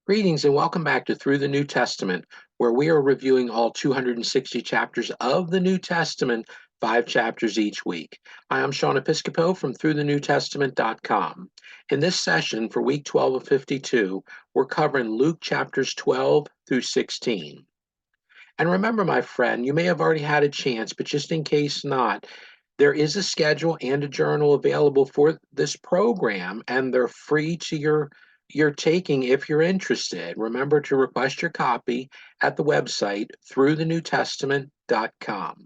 Greetings and welcome back to Through the New Testament, where we are reviewing all 260 chapters of the New Testament, 5 chapters each week. Hi, I'm Sean Episcopo from ThroughTheNewTestament.com. In this session for week 12 of 52, we're covering Luke chapters 12 through 16. And remember, my friend, you may have already had a chance, but just in case not, there is a schedule and a journal available for this program, and they're free to your taking if you're interested. Remember to request your copy at the website throughthenewtestament.com.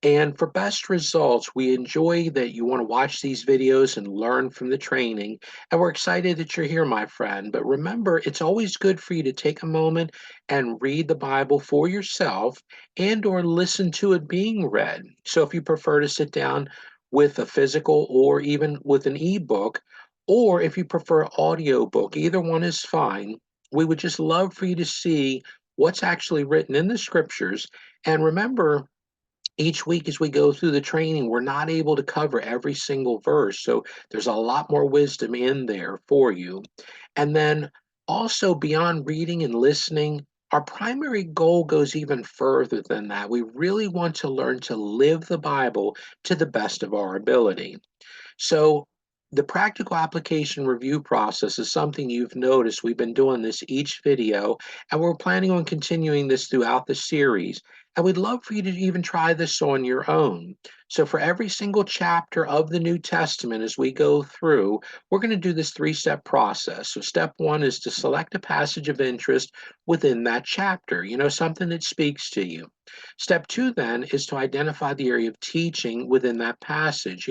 And for best results, we enjoy that you want to watch these videos and learn from the training. And we're excited that you're here, my friend. But remember, it's always good for you to take a moment and read the Bible for yourself and or listen to it being read. So if you prefer to sit down with a physical or even with an ebook, or if you prefer audiobook, either one is fine. We would just love for you to see what's actually written in the scriptures. And remember, each week as we go through the training, we're not able to cover every single verse. So there's a lot more wisdom in there for you. And then also beyond reading and listening, our primary goal goes even further than that. We really want to learn to live the Bible to the best of our ability. So the practical application review process is something you've noticed. We've been doing this each video, and we're planning on continuing this throughout the series. And we'd love for you to even try this on your own. So for every single chapter of the New Testament as we go through, we're going to do this three-step process. So step one is to select a passage of interest within that chapter, something that speaks to you. Step two then is to identify the area of teaching within that passage.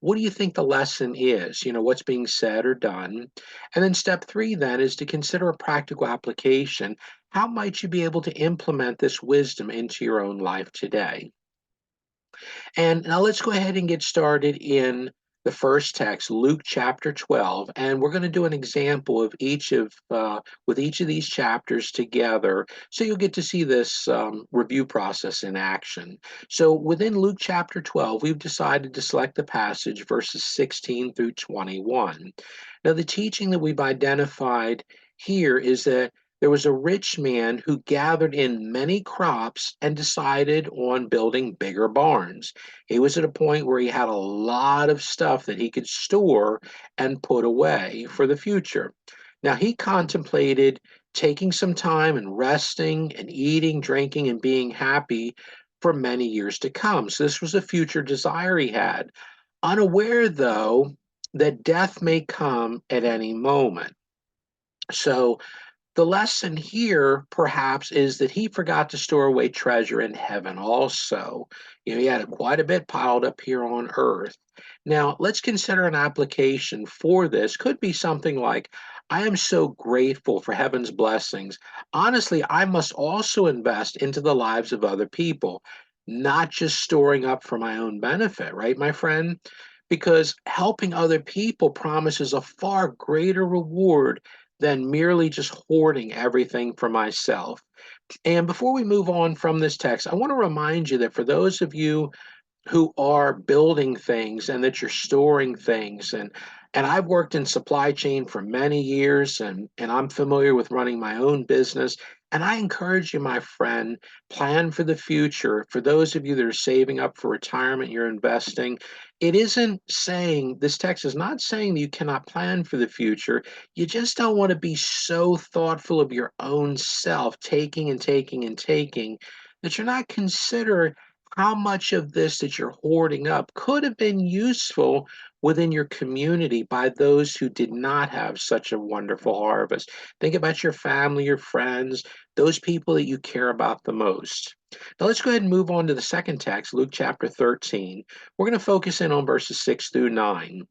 What do you think the lesson is? What's being said or done? And then step three then is to consider a practical application. How might you be able to implement this wisdom into your own life today? And now let's go ahead and get started in the first text, Luke chapter 12, and we're going to do an example of with each of these chapters together, so you'll get to see this review process in action. So within Luke chapter 12, we've decided to select the passage verses 16 through 21. Now, the teaching that we've identified here is that there was a rich man who gathered in many crops and decided on building bigger barns. He was at a point where he had a lot of stuff that he could store and put away for the future. Now, he contemplated taking some time and resting and eating, drinking, and being happy for many years to come. So, this was a future desire he had, unaware, though, that death may come at any moment. So, the lesson here, perhaps, is that he forgot to store away treasure in heaven also. He had quite a bit piled up here on earth. Now, let's consider an application for this. Could be something like, I am so grateful for heaven's blessings. Honestly, I must also invest into the lives of other people, not just storing up for my own benefit, right, my friend? Because helping other people promises a far greater reward than merely just hoarding everything for myself. And before we move on from this text, I want to remind you that for those of you who are building things and that you're storing things, and I've worked in supply chain for many years, and I'm familiar with running my own business, and I encourage you, my friend, plan for the future. For those of you that are saving up for retirement, you're investing, it isn't saying, this text is not saying that you cannot plan for the future. You just don't want to be so thoughtful of your own self, taking and taking and taking, that you're not considering how much of this that you're hoarding up could have been useful within your community by those who did not have such a wonderful harvest. Think about your family, your friends, those people that you care about the most. Now let's go ahead and move on to the second text, Luke chapter 13. We're going to focus in on verses 6 through 9.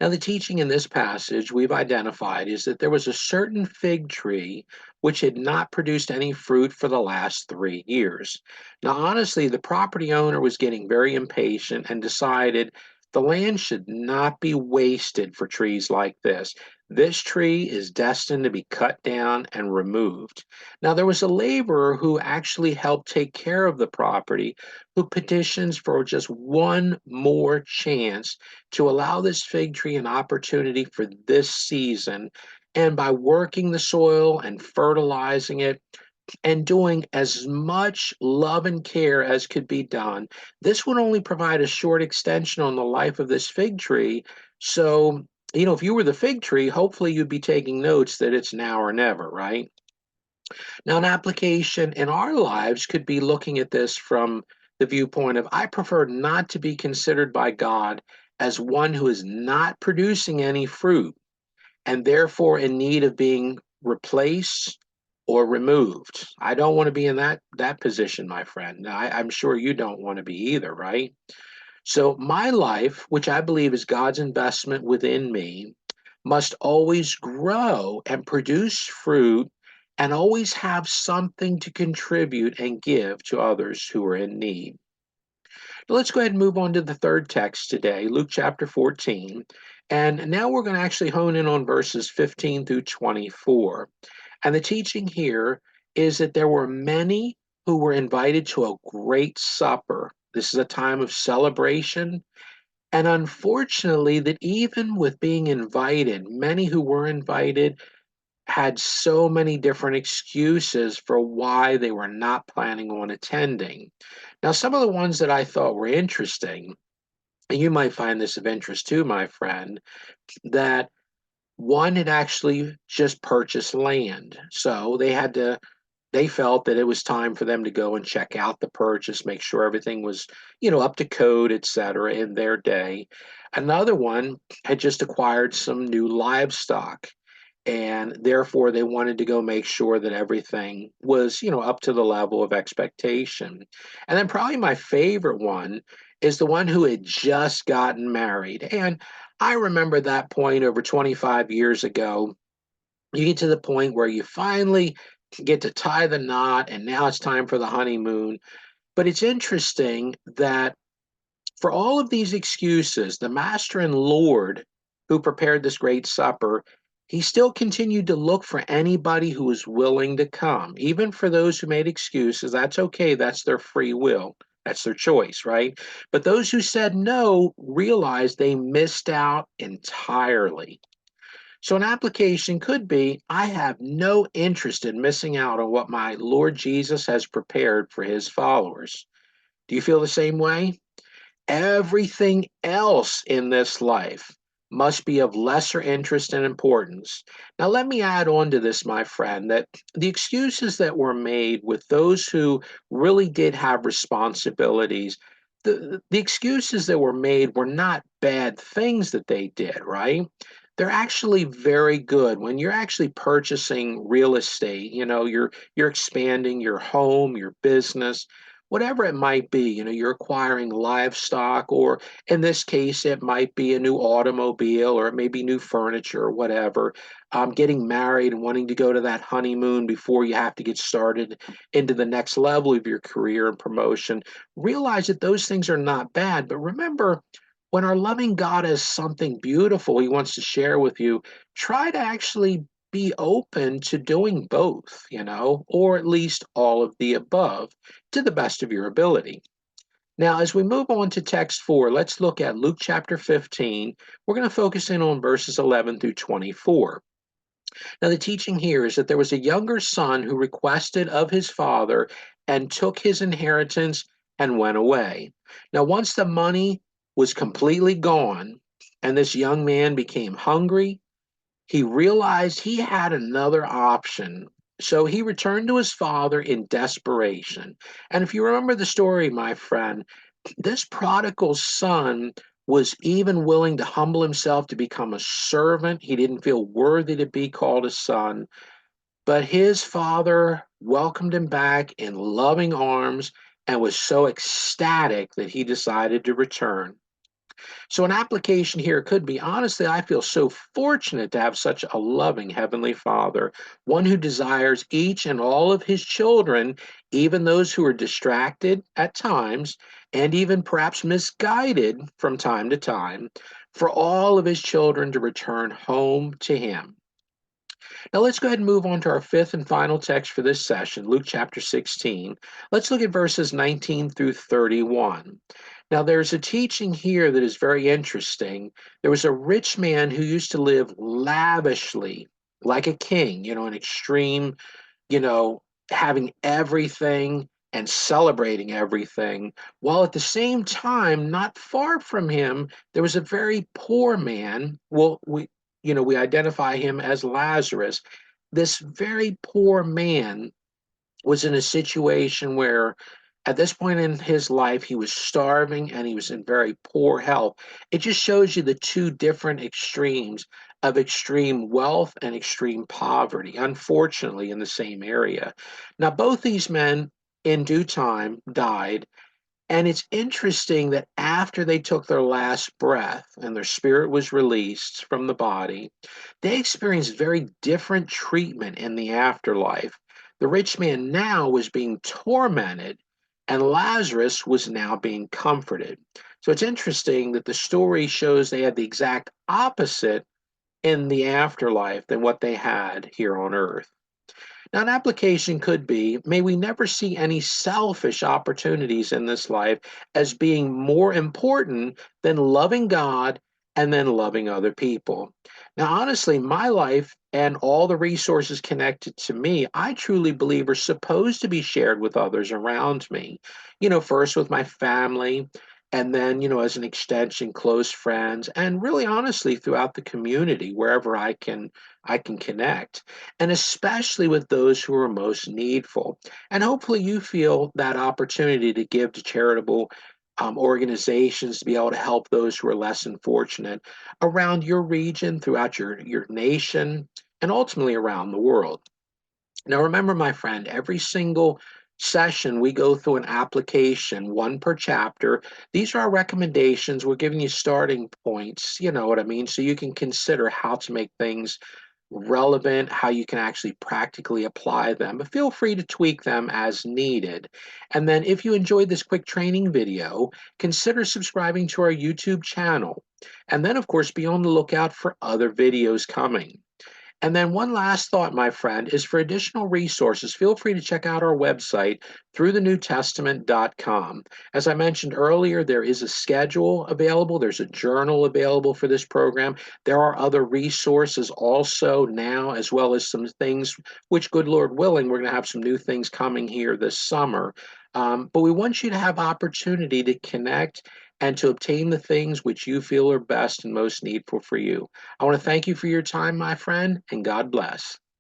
Now, the teaching in this passage we've identified is that there was a certain fig tree which had not produced any fruit for the last 3 years. Now, honestly, the property owner was getting very impatient and decided the land should not be wasted for trees like this. This tree is destined to be cut down and removed. Now, there was a laborer who actually helped take care of the property who petitions for just one more chance to allow this fig tree an opportunity for this season. And by working the soil and fertilizing it and doing as much love and care as could be done, this would only provide a short extension on the life of this fig tree. So, if you were the fig tree, hopefully you'd be taking notes that it's now or never, right? Now, an application in our lives could be looking at this from the viewpoint of I prefer not to be considered by God as one who is not producing any fruit and therefore in need of being replaced or removed. I don't want to be in that position, my friend. I'm sure you don't want to be either, right? So my life, which I believe is God's investment within me, must always grow and produce fruit and always have something to contribute and give to others who are in need. Let's go ahead and move on to the third text today, Luke chapter 14. And now we're going to actually hone in on verses 15 through 24. And the teaching here is that there were many who were invited to a great supper. This is a time of celebration. And unfortunately, that even with being invited, many who were invited had so many different excuses for why they were not planning on attending. Now, some of the ones that I thought were interesting, and you might find this of interest too, my friend, that one had actually just purchased land. So they felt that it was time for them to go and check out the purchase, make sure everything was, up to code, et cetera, in their day. Another one had just acquired some new livestock, and therefore they wanted to go make sure that everything was, up to the level of expectation. And then probably my favorite one is the one who had just gotten married. And I remember that point over 25 years ago. You get to the point where you finally get to tie the knot, and now it's time for the honeymoon. But it's interesting that for all of these excuses, the master and Lord who prepared this great supper, he still continued to look for anybody who was willing to come. Even for those who made excuses, that's okay. That's their free will. That's their choice, right? But those who said no realized they missed out entirely. So an application could be I have no interest in missing out on what my Lord Jesus has prepared for his followers. Do you feel the same way? Everything else in this life must be of lesser interest and importance. Now, let me add on to this, my friend, that the excuses that were made with those who really did have responsibilities, the excuses that were made were not bad things that they did, right? They're actually very good. When you're actually purchasing real estate, you're expanding your home, your business, whatever it might be. You're acquiring livestock, or in this case it might be a new automobile, or it may be new furniture or whatever. Getting married and wanting to go to that honeymoon before you have to get started into the next level of your career and promotion. Realize that those things are not bad, but remember, when our loving God has something beautiful he wants to share with you, try to actually be open to doing both, or at least all of the above to the best of your ability. Now, as we move on to text 4, let's look at Luke chapter 15. We're going to focus in on verses 11 through 24. Now, the teaching here is that there was a younger son who requested of his father and took his inheritance and went away. Now, once the money was completely gone and this young man became hungry, he realized he had another option. So he returned to his father in desperation. And if you remember the story, my friend, this prodigal son was even willing to humble himself to become a servant. He didn't feel worthy to be called a son, but his father welcomed him back in loving arms and was so ecstatic that he decided to return. So, an application here could be honestly, I feel so fortunate to have such a loving Heavenly Father, one who desires each and all of His children, even those who are distracted at times and even perhaps misguided from time to time, for all of His children to return home to Him. Now, let's go ahead and move on to our fifth and final text for this session, Luke chapter 16. Let's look at verses 19 through 31. Now, there's a teaching here that is very interesting. There was a rich man who used to live lavishly, like a king, an extreme, you know, having everything and celebrating everything, while at the same time, not far from him, there was a very poor man. Well, we identify him as Lazarus. This very poor man was in a situation where at this point in his life he was starving and he was in very poor health. It just shows you the two different extremes of extreme wealth and extreme poverty, unfortunately, in the same area. Now, both these men in due time died, and it's interesting that after they took their last breath and their spirit was released from the body, they experienced very different treatment in the afterlife. The rich man now was being tormented, and Lazarus was now being comforted. So it's interesting that the story shows they had the exact opposite in the afterlife than what they had here on earth. Now, an application could be, may we never see any selfish opportunities in this life as being more important than loving God and then loving other people. Now, honestly, my life and all the resources connected to me, I truly believe are supposed to be shared with others around me. First with my family, and then, as an extension, close friends, and really honestly throughout the community, wherever I can connect, and especially with those who are most needful. And hopefully, you feel that opportunity to give to charitable organizations to be able to help those who are less than fortunate around your region, throughout your nation, and ultimately around the world. Now, remember, my friend, every single session we go through an application, one per chapter. These are our recommendations. We're giving you starting points, you know what I mean? So you can consider how to make things relevant, how you can actually practically apply them, but feel free to tweak them as needed. And then if you enjoyed this quick training video, consider subscribing to our YouTube channel. And then, of course, be on the lookout for other videos coming. And then one last thought, my friend, is for additional resources, feel free to check out our website, throughthenewtestament.com. As I mentioned earlier, there is a schedule available. There's a journal available for this program. There are other resources also now, as well as some things which, good Lord willing, we're going to have some new things coming here this summer. But we want you to have opportunity to connect and to obtain the things which you feel are best and most needful for you. I want to thank you for your time, my friend, and God bless.